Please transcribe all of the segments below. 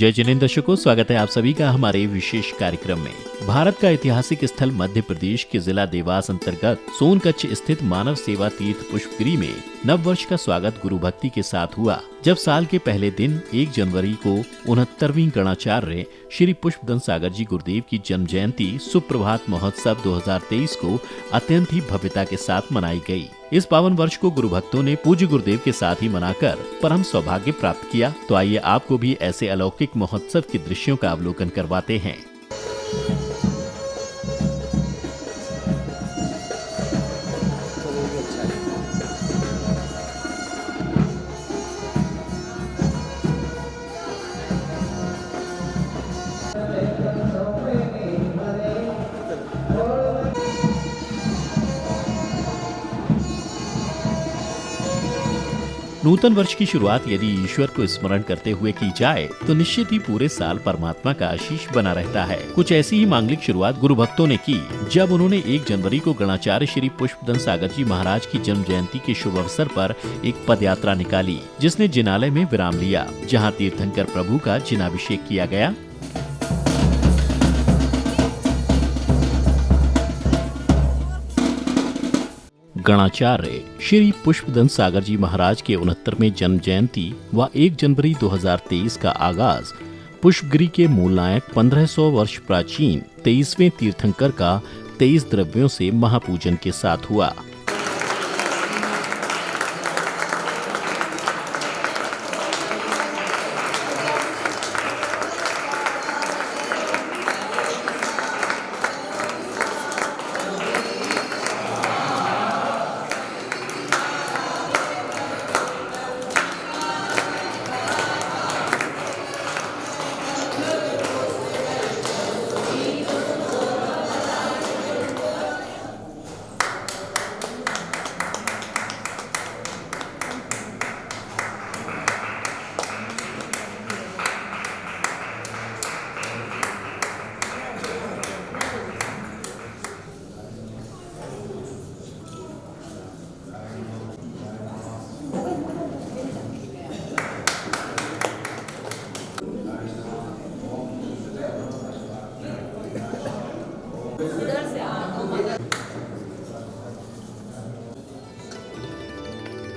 जय जिनेंद्र दर्शकों, स्वागत है आप सभी का हमारे विशेष कार्यक्रम में। भारत का ऐतिहासिक स्थल मध्य प्रदेश के जिला देवास अंतर्गत सोनकच्छ स्थित मानव सेवा तीर्थ पुष्पगिरी में नव वर्ष का स्वागत गुरु भक्ति के साथ हुआ। जब साल के पहले दिन 1 जनवरी को 69वीं गणाचार्य श्री पुष्पदंत सागर जी गुरुदेव की जन्म जयंती सुप्रभात महोत्सव 2023 को अत्यंत ही भव्यता के साथ मनाई गई। इस पावन वर्ष को गुरु भक्तों ने पूज्य गुरुदेव के साथ ही मनाकर परम सौभाग्य प्राप्त किया। तो आइए आपको भी ऐसे अलौकिक महोत्सव के दृश्यों का अवलोकन करवाते हैं। नूतन वर्ष की शुरुआत यदि ईश्वर को स्मरण करते हुए की जाए तो निश्चित ही पूरे साल परमात्मा का आशीष बना रहता है। कुछ ऐसी ही मांगलिक शुरुआत गुरु भक्तों ने की जब उन्होंने 1 जनवरी को गणाचार्य श्री पुष्पदंत सागर जी महाराज की जन्म जयंती के शुभ अवसर पर एक पद यात्रा निकाली, जिसने जिनालय में विराम लिया, जहाँ तीर्थंकर प्रभु का जिनाभिषेक किया गया। गणाचार्य श्री पुष्पदंत सागर जी महाराज के 69वें जन्म जयंती व 1 जनवरी 2023 का आगाज पुष्पगिरी के मूल नायक 1500 वर्ष प्राचीन 23वें तीर्थंकर का 23 द्रव्यों से महापूजन के साथ हुआ।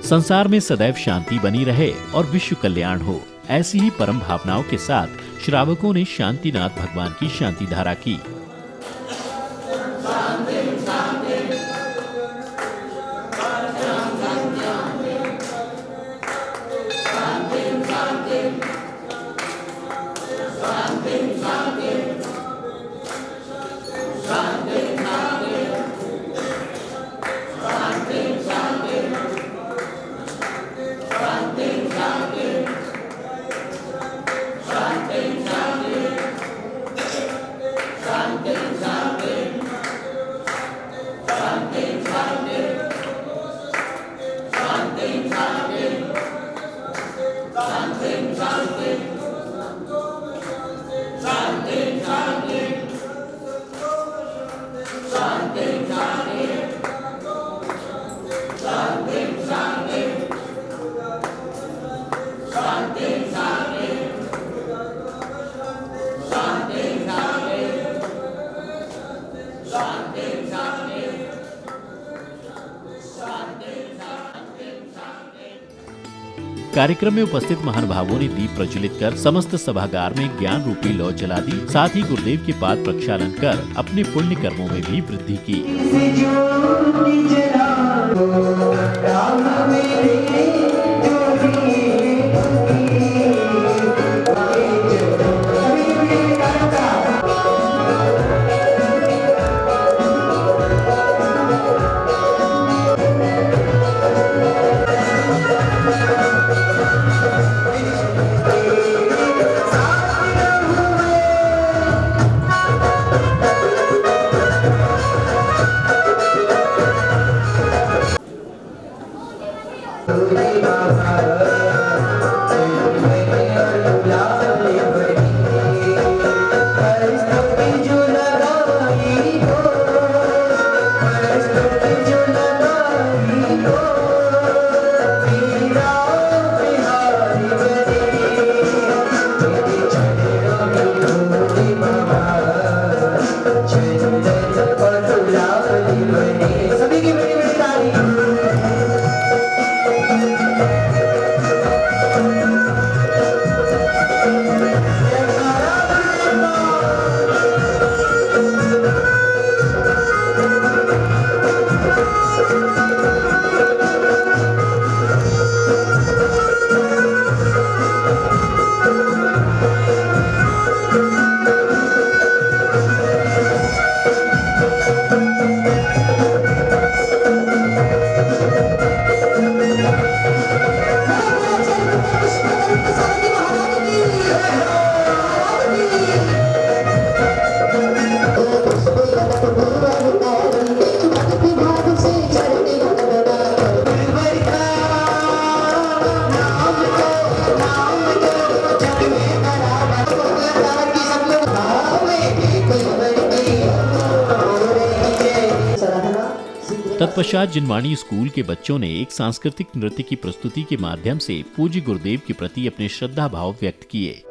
संसार में सदैव शांति बनी रहे और विश्व कल्याण हो, ऐसी ही परम भावनाओं के साथ श्रावकों ने शांतिनाथ भगवान की शांति धारा की। कार्यक्रम में उपस्थित महानुभावों ने दीप प्रज्वलित कर समस्त सभागार में ज्ञान रूपी लौ जला दी। साथ ही गुरुदेव के पाद प्रक्षालन कर अपने पुण्य कर्मों में भी वृद्धि की। सभी की बड़ी बड़ी ताली। तत्पश्चात जिनवाणी स्कूल के बच्चों ने एक सांस्कृतिक नृत्य की प्रस्तुति के माध्यम से पूज्य गुरुदेव के प्रति अपने श्रद्धा भाव व्यक्त किए।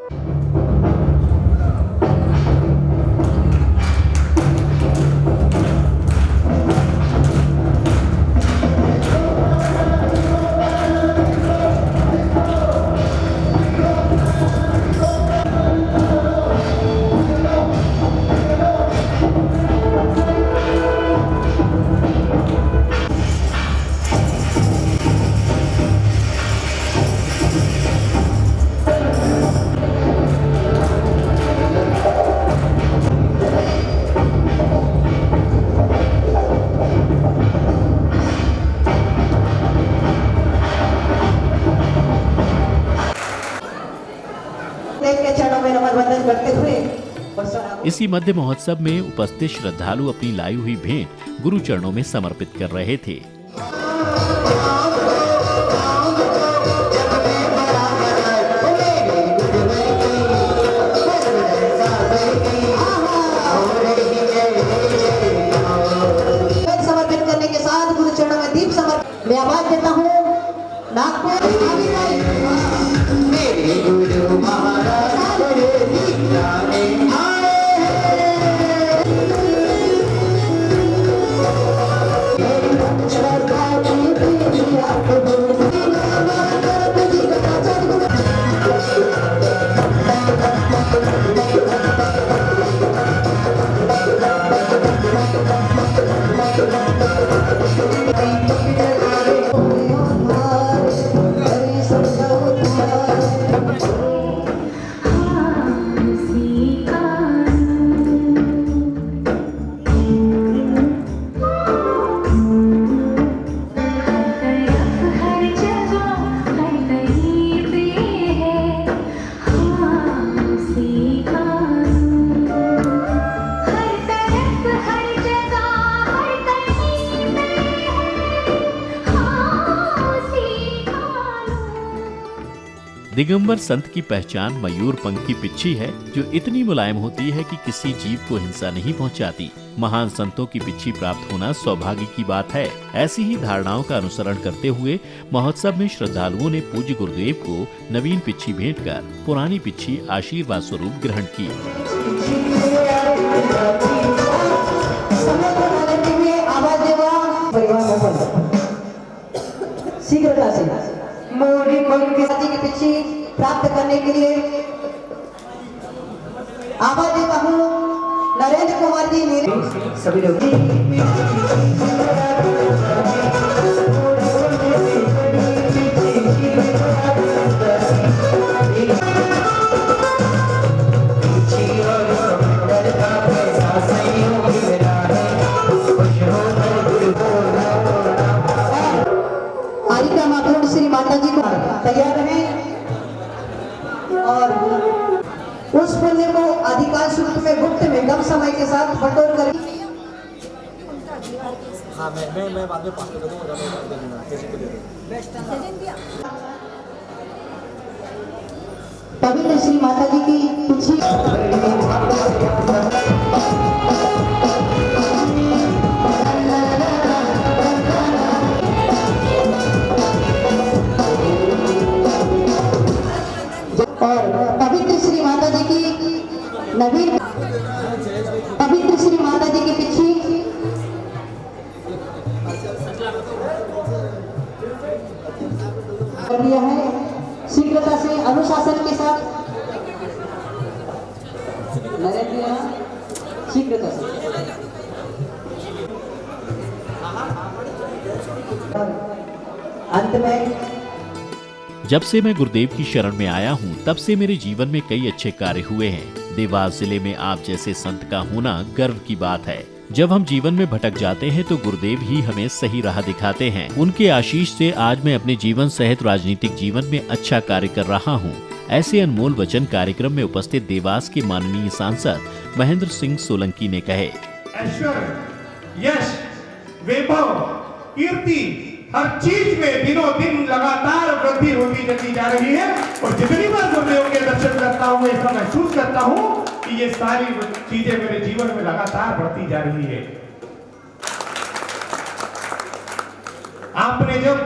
इसी मध्य महोत्सव में उपस्थित श्रद्धालु अपनी लाई हुई भेंट गुरु चरणों में समर्पित कर रहे थे। समर्पित करने के साथ गुरु चरणों में दीप समर्पित मैं आवाज देता हूँ नागपुर मेरे गुरु महाराज दिगंबर संत की पहचान मयूर पंख की पिच्छी है, जो इतनी मुलायम होती है कि किसी जीव को हिंसा नहीं पहुंचाती। महान संतों की पिच्छी प्राप्त होना सौभाग्य की बात है। ऐसी ही धारणाओं का अनुसरण करते हुए महोत्सव में श्रद्धालुओं ने पूज्य गुरुदेव को नवीन पिच्छी भेंट कर पुरानी पिच्छी आशीर्वाद स्वरूप ग्रहण की। शीघ्रता से मोरी पंख की पिच्छी प्राप्त करने के लिए आवाज देता हूँ नरेंद्र कुमार जी मेरे सभी लोग। श्री माता जी को तैयार रहें और उस पुण्य को अधिकांश रूप में गुप्त में कम समय के साथ बटोर कर मैं बाद में पास कर दूंगा पवित्र श्री माता जी की पिछली पवित्र श्री माता जी की पिछी कर दिया है शीघ्रता से अनुशासन के साथ नरेंद्र यहाँ शीघ्रता से अंत में जब से मैं गुरुदेव की शरण में आया हूँ तब से मेरे जीवन में कई अच्छे कार्य हुए हैं। देवास जिले में आप जैसे संत का होना गर्व की बात है। जब हम जीवन में भटक जाते हैं तो गुरुदेव ही हमें सही राह दिखाते हैं। उनके आशीष से आज मैं अपने जीवन सहित राजनीतिक जीवन में अच्छा कार्य कर रहा हूँ। ऐसे अनमोल वचन कार्यक्रम में उपस्थित देवास के माननीय सांसद महेंद्र सिंह सोलंकी ने कहे। ऐश्वर्य, यश, वैभव, कीर्ति हर चीज में दिनों दिन लगातार वृद्धि होती चली जा रही है और जितनी बार गुरुदेव के दर्शन करता हूँ ऐसा महसूस करता हूँ कि ये सारी चीजें मेरे जीवन में लगातार बढ़ती जा रही है। आपने जब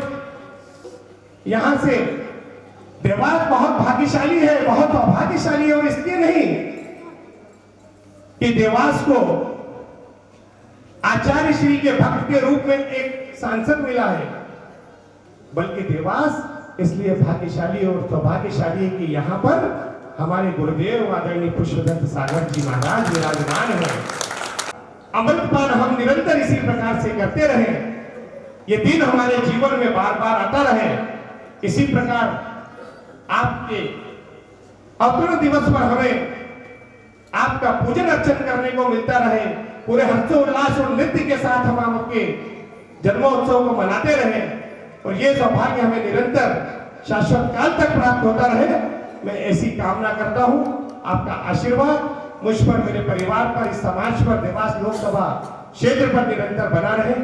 यहां से देवास बहुत भाग्यशाली है, बहुत अभाग्यशाली है और इसलिए नहीं कि देवास को आचार्य श्री के भक्त के रूप में एक सांसद मिला है, बल्कि देवास इसलिए भाग्यशाली और सौभाग्यशाली है कि यहाँ पर हमारे गुरुदेव आदरणीय पुष्पदत्त सागर जी महाराज विराजमान है। अमृतपान हम निरंतर इसी प्रकार से करते रहे, ये दिन हमारे जीवन में बार बार आता रहे। इसी प्रकार आपके अवतरण दिवस पर हमें आपका पूजन अर्चन करने को मिलता रहे। पूरे हर्षोल्लास और नृत्य के साथ हम आपके जन्मोत्सव को मनाते रहे और ये सौभाग्य हमें निरंतर शाश्वत काल तक प्राप्त होता रहे। मैं ऐसी कामना करता हूं। आपका आशीर्वाद मुझ पर, मेरे परिवार पर, इस समाज पर, देवास लोकसभा क्षेत्र पर निरंतर बना रहे,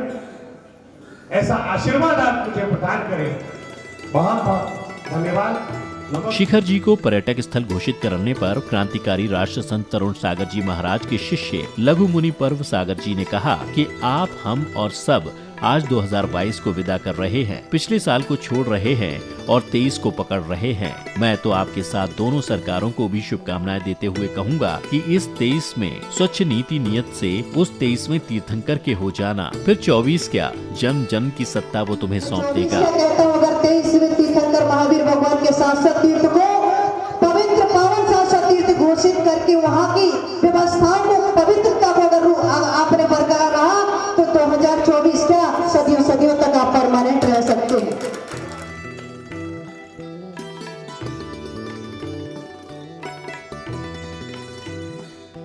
ऐसा आशीर्वाद आप मुझे प्रदान करें। बहुत बहुत धन्यवाद। शिखर जी को पर्यटक स्थल घोषित करने पर क्रांतिकारी राष्ट्र संत तरुण सागर जी महाराज के शिष्य लघु मुनि पर्व सागर जी ने कहा कि आप, हम और सब आज 2022 को विदा कर रहे हैं, पिछले साल को छोड़ रहे हैं और 23 को पकड़ रहे हैं। मैं तो आपके साथ दोनों सरकारों को भी शुभकामनाएं देते हुए कहूंगा कि इस 23 में स्वच्छ नीति नियत से उस 23 में तीर्थंकर के हो जाना, फिर 24 क्या, जन जन की सत्ता वो तुम्हें सौंप देगा। अगर 23 में तीर्थंकर महावीर भगवान के शाश्वत तीर्थ को पवित्र पावन शाश्वत तीर्थ घोषित करके वहाँ की व्यवस्थाओं को, पवित्रता को अगर आपने बरकरार रहा तो 2024 क्या, सदियों सदियों तक आप परमानेंट रह सकते हैं।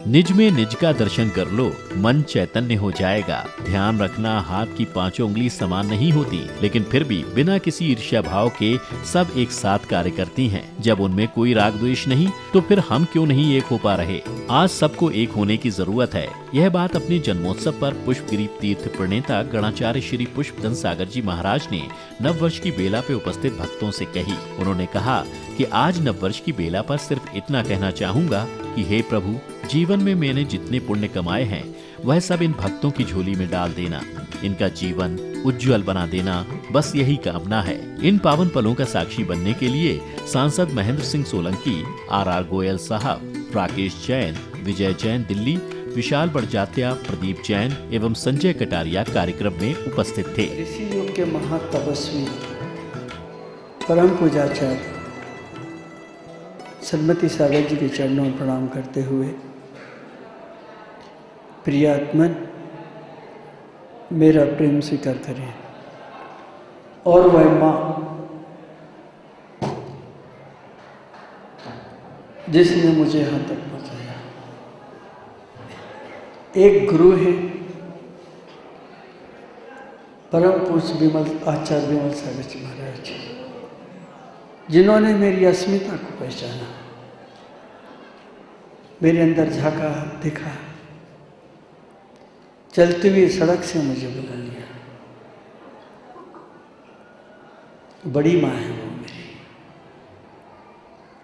निज में निज का दर्शन कर लो, मन चैतन्य हो जाएगा। ध्यान रखना, हाथ की पांचों उंगली समान नहीं होती, लेकिन फिर भी बिना किसी ईर्ष्या भाव के सब एक साथ कार्य करती हैं। जब उनमें कोई राग द्वेष नहीं तो फिर हम क्यों नहीं एक हो पा रहे। आज सबको एक होने की जरूरत है। यह बात अपने जन्मोत्सव पर पुष्पगिरी तीर्थ प्रणेता गणाचार्य श्री पुष्पदत्त सागर जी महाराज ने नववर्ष की बेला पे उपस्थित भक्तों से कही। उन्होंने कहा कि आज नववर्ष की बेला पर सिर्फ इतना कहना चाहूंगा कि हे प्रभु, जीवन में मैंने जितने पुण्य कमाए हैं वह सब इन भक्तों की झोली में डाल देना, इनका जीवन उज्जवल बना देना, बस यही कामना है। इन पावन पलों का साक्षी बनने के लिए सांसद महेंद्र सिंह सोलंकी, आर गोयल साहब, राकेश जैन, विजय जैन दिल्ली, विशाल बड़जात्या, प्रदीप जैन एवं संजय कटारिया कार्यक्रम में उपस्थित थे। ऋषि युग के महातपस्वी परम पूजाचार्य सन्मति सागर जी के चरणों में प्रणाम करते हुए, प्रियात्मन मेरा प्रेम स्वीकार करें और वह माँ जिसने मुझे यहाँ तक पहुँचाया, एक गुरु है परम पूज्य विमल आचार्य विमल सागर जी महाराज, जिन्होंने मेरी अस्मिता को पहचाना, मेरे अंदर झांका, देखा, चलती हुई सड़क से मुझे बुला लिया। बड़ी माँ है वो मेरी,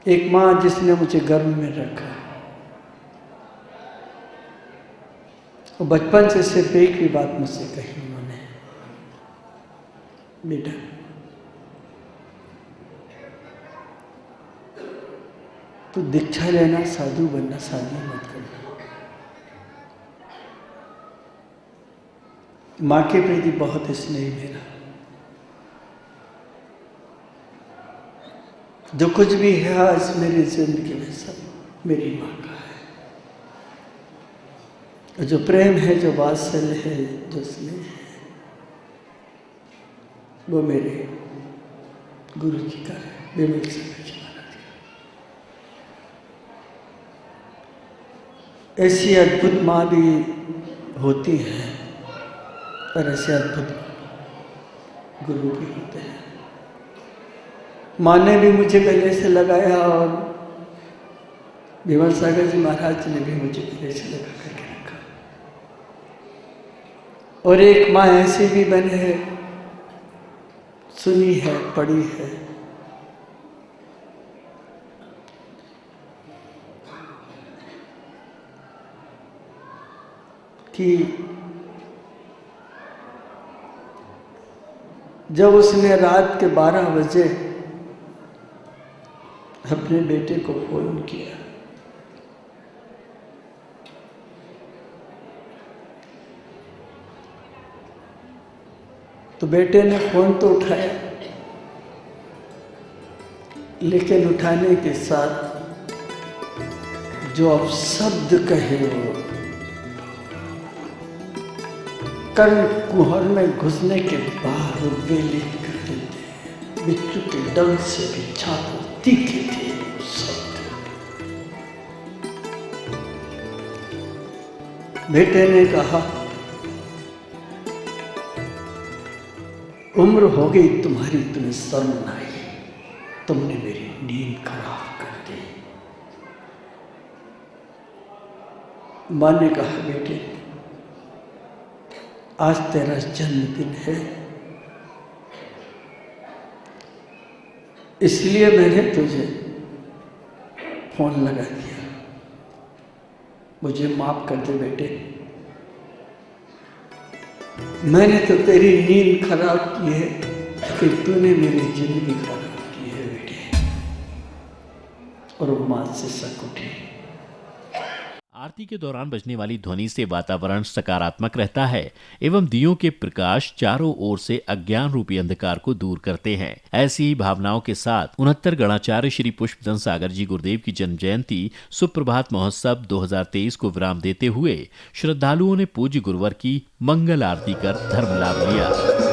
एक माँ जिसने मुझे गर्भ में रखा और बचपन से सिर्फ एक ही बात मुझसे कही उन्होंने, बेटा तो दीक्षा लेना, साधु बनना, शादी मत करना। माँ के प्रति बहुत स्नेह मेरा। जो कुछ भी है आज मेरी जिंदगी में सब मेरी माँ का है। जो प्रेम है, जो वात्सल्य है, जो स्नेह है, वो मेरे गुरु जी का है, विमल सागर जी महाराज का। ऐसी अद्भुत माँ भी होती है और ऐसे अद्भुत गुरु भी होते हैं। माँ ने भी मुझे गले से लगाया और विमल सागर जी महाराज ने भी मुझे गले से लगा करके रखा। और एक माँ ऐसी भी बने है, सुनी है, पढ़ी है, कि जब उसने रात के 12 बजे अपने बेटे को फोन किया, तो बेटे ने फोन तो उठाया, लेकिन उठाने के साथ जो अब शब्द कहे वो कर्ण कुहर में घुसने के बाद वेलित कर देते हैं। बिच्छू के डंक से भी छाती तीखे थे शब्द। बेटे ने कहा, उम्र हो गई तुम्हारी, तुम्हें शर्म न आई, तुमने मेरी नींद खराब कर दी। मां ने कहा, बेटे आज तेरा जन्मदिन है, इसलिए मैंने तुझे फोन लगा दिया, मुझे माफ कर दे बेटे। मैंने तो तेरी नींद खराब की है कि तूने मेरी जिंदगी खराब की है बेटे। और वो मां से शक उठी। आरती के दौरान बजने वाली ध्वनि से वातावरण सकारात्मक रहता है एवं दियों के प्रकाश चारों ओर से अज्ञान रूपी अंधकार को दूर करते हैं। ऐसी ही भावनाओं के साथ 69 गणाचार्य श्री पुष्पचंद सागर जी गुरुदेव की जन्म जयंती सुप्रभात महोत्सव 2023 को विराम देते हुए श्रद्धालुओं ने पूज्य गुरुवर की मंगल आरती कर धर्म लाभ लिया।